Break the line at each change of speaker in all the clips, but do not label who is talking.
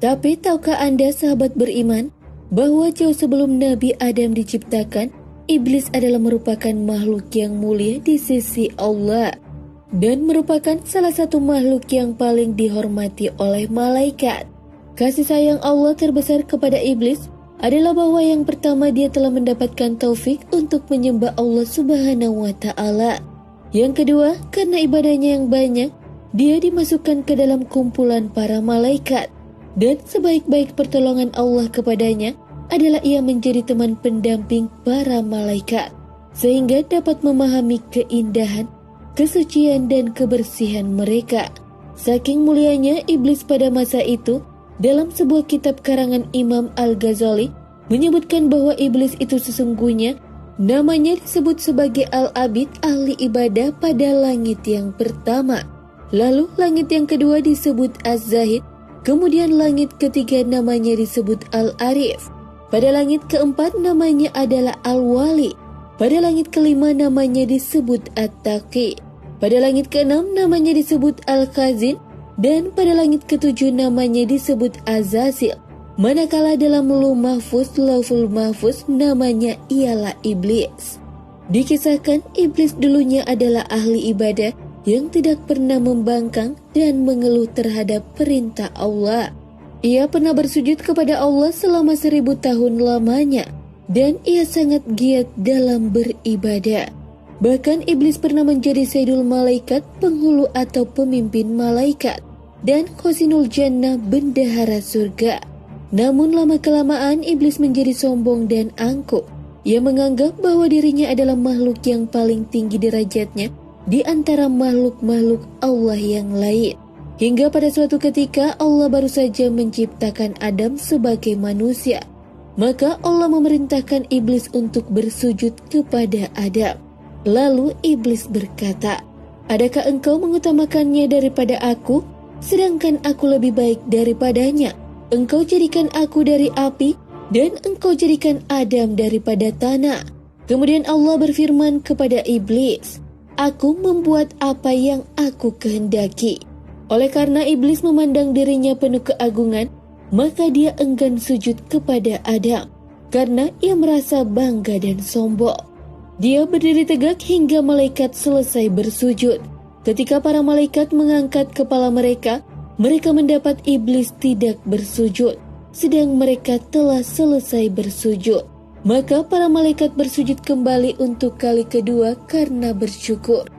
Tapi tahukah Anda sahabat beriman, bahwa jauh sebelum Nabi Adam diciptakan, iblis adalah merupakan makhluk yang mulia di sisi Allah dan merupakan salah satu makhluk yang paling dihormati oleh malaikat. Kasih sayang Allah terbesar kepada iblis adalah bahwa yang pertama dia telah mendapatkan taufik untuk menyembah Allah Subhanahu wa Ta'ala. Yang kedua, karena ibadahnya yang banyak, dia dimasukkan ke dalam kumpulan para malaikat. Dan sebaik-baik pertolongan Allah kepadanya adalah ia menjadi teman pendamping para malaikat, sehingga dapat memahami keindahan, kesucian dan kebersihan mereka. Saking mulianya iblis pada masa itu, dalam sebuah kitab karangan Imam Al-Ghazali menyebutkan bahwa iblis itu sesungguhnya namanya disebut sebagai Al-Abid, ahli ibadah pada langit yang pertama. Lalu langit yang kedua disebut Az-Zahid, kemudian langit ketiga namanya disebut Al-Arif. Pada langit keempat namanya adalah Al-Wali. Pada langit kelima namanya disebut At-Taqi. Pada langit keenam namanya disebut Al-Khazin. Dan pada langit ketujuh namanya disebut Azazil. Manakala dalam Lauful Mahfuz namanya ialah Iblis. Dikisahkan iblis dulunya adalah ahli ibadah yang tidak pernah membangkang dan mengeluh terhadap perintah Allah. Ia pernah bersujud kepada Allah selama 1000 tahun lamanya, dan ia sangat giat dalam beribadah. Bahkan iblis pernah menjadi Sayyidul Malaikat, penghulu atau pemimpin malaikat, dan Khozinul Jannah, bendahara surga. Namun lama-kelamaan iblis menjadi sombong dan angkuh. Ia menganggap bahwa dirinya adalah makhluk yang paling tinggi derajatnya di antara makhluk-makhluk Allah yang lain. Hingga pada suatu ketika Allah baru saja menciptakan Adam sebagai manusia. Maka Allah memerintahkan iblis untuk bersujud kepada Adam. Lalu iblis berkata, "Adakah engkau mengutamakannya daripada aku? Sedangkan aku lebih baik daripadanya. Engkau jadikan aku dari api dan engkau jadikan Adam daripada tanah." Kemudian Allah berfirman kepada iblis, "Aku membuat apa yang aku kehendaki." Oleh karena iblis memandang dirinya penuh keagungan, maka dia enggan sujud kepada Adam karena ia merasa bangga dan sombong. Dia berdiri tegak hingga malaikat selesai bersujud. Ketika para malaikat mengangkat kepala mereka, mereka mendapat iblis tidak bersujud, sedang mereka telah selesai bersujud. Maka para malaikat bersujud kembali untuk kali kedua karena bersyukur.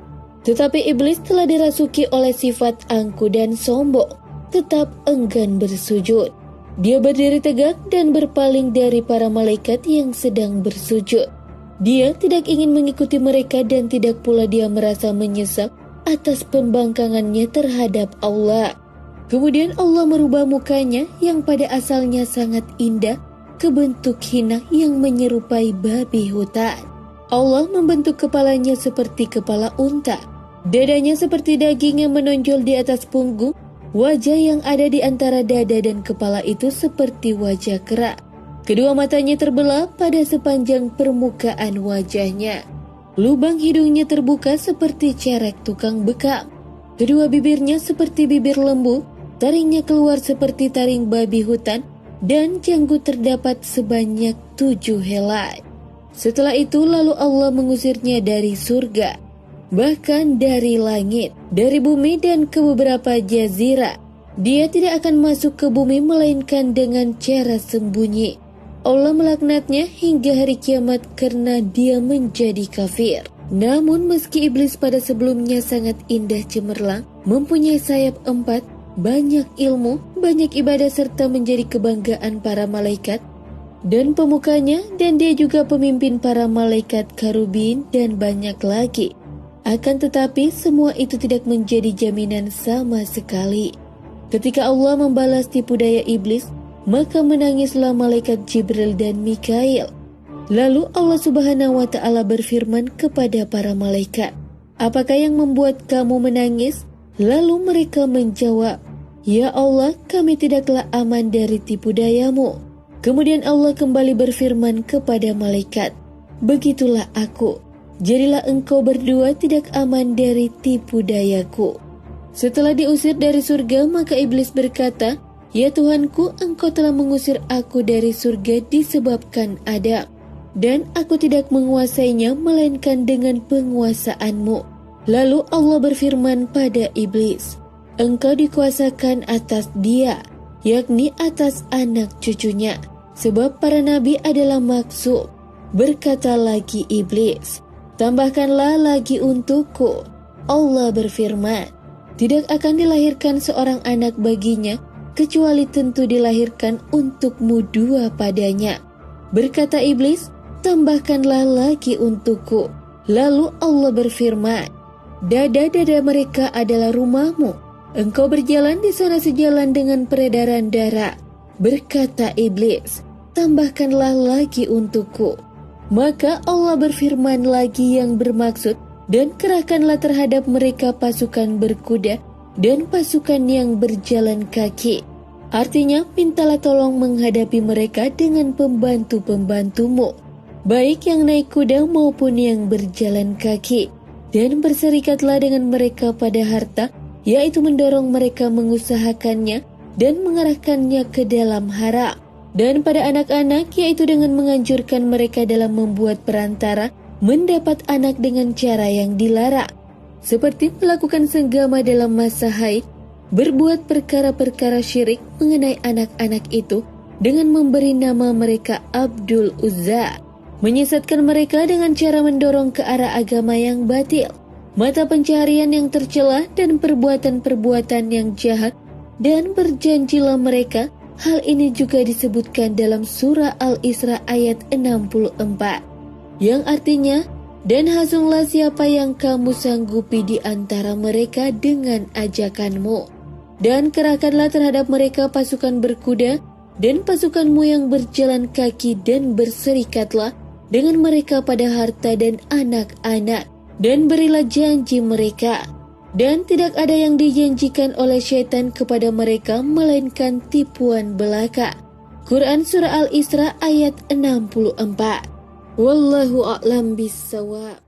Tetapi iblis telah dirasuki oleh sifat angkuh dan sombong, tetap enggan bersujud. Dia berdiri tegak dan berpaling dari para malaikat yang sedang bersujud. Dia tidak ingin mengikuti mereka dan tidak pula dia merasa menyesal atas pembangkangannya terhadap Allah. Kemudian Allah merubah mukanya yang pada asalnya sangat indah ke bentuk hina yang menyerupai babi hutan. Allah membentuk kepalanya seperti kepala unta, dadanya seperti daging yang menonjol di atas punggung, wajah yang ada di antara dada dan kepala itu seperti wajah kera. Kedua matanya terbelah pada sepanjang permukaan wajahnya. Lubang hidungnya terbuka seperti cerek tukang bekam. Kedua bibirnya seperti bibir lembu, taringnya keluar seperti taring babi hutan, dan janggut terdapat sebanyak 7 helai. Setelah itu lalu Allah mengusirnya dari surga, bahkan dari langit, dari bumi dan ke beberapa jazirah. Dia tidak akan masuk ke bumi melainkan dengan cara sembunyi. Allah melaknatnya hingga hari kiamat karena dia menjadi kafir. Namun meski iblis pada sebelumnya sangat indah cemerlang, mempunyai sayap 4, banyak ilmu, banyak ibadah serta menjadi kebanggaan para malaikat dan pemukanya, dan dia juga pemimpin para malaikat karubin dan banyak lagi. Akan tetapi semua itu tidak menjadi jaminan sama sekali. Ketika Allah membalas tipu daya iblis, maka menangislah malaikat Jibril dan Mikail. Lalu Allah Subhanahu wa Ta'ala berfirman kepada para malaikat, "Apakah yang membuat kamu menangis?" Lalu mereka menjawab, "Ya Allah, kami tidaklah aman dari tipu dayamu." Kemudian Allah kembali berfirman kepada malaikat, "Begitulah aku, jadilah engkau berdua tidak aman dari tipu dayaku." Setelah diusir dari surga, maka iblis berkata, Ya Tuhanku, Engkau telah mengusir aku dari surga disebabkan Adam, dan aku tidak menguasainya melainkan dengan penguasaan-Mu. Lalu Allah berfirman pada iblis, Engkau dikuasakan atas dia, yakni atas anak cucunya, sebab para nabi adalah maksum. Berkata lagi iblis, tambahkanlah lagi untukku. Allah berfirman, tidak akan dilahirkan seorang anak baginya, kecuali tentu dilahirkan untukmu dua padanya. Berkata iblis, tambahkanlah lagi untukku. Lalu Allah berfirman, dada-dada mereka adalah rumahmu. Engkau berjalan di sana sejalan dengan peredaran darah. Berkata iblis, tambahkanlah lagi untukku. Maka Allah berfirman lagi yang bermaksud, dan kerahkanlah terhadap mereka pasukan berkuda dan pasukan yang berjalan kaki. Artinya, mintalah tolong menghadapi mereka dengan pembantu-pembantumu, baik yang naik kuda maupun yang berjalan kaki. Dan berserikatlah dengan mereka pada harta, yaitu mendorong mereka mengusahakannya dan mengarahkannya ke dalam haram. Dan pada anak-anak, yaitu dengan menganjurkan mereka dalam membuat perantara mendapat anak dengan cara yang dilarang, seperti melakukan senggama dalam masa haid, berbuat perkara-perkara syirik mengenai anak-anak itu dengan memberi nama mereka Abdul Uzza, menyesatkan mereka dengan cara mendorong ke arah agama yang batil, mata pencaharian yang tercela dan perbuatan-perbuatan yang jahat, dan berjanjilah mereka. Hal ini juga disebutkan dalam surah Al-Isra ayat 64, yang artinya, dan hasunglah siapa yang kamu sanggupi di antara mereka dengan ajakanmu, dan kerahkanlah terhadap mereka pasukan berkuda dan pasukanmu yang berjalan kaki, dan berserikatlah dengan mereka pada harta dan anak-anak, dan berilah janji mereka. Dan tidak ada yang dijanjikan oleh syaitan kepada mereka melainkan tipuan belaka. Quran Surah Al-Isra ayat 64. Wallahu a'lam bissawab.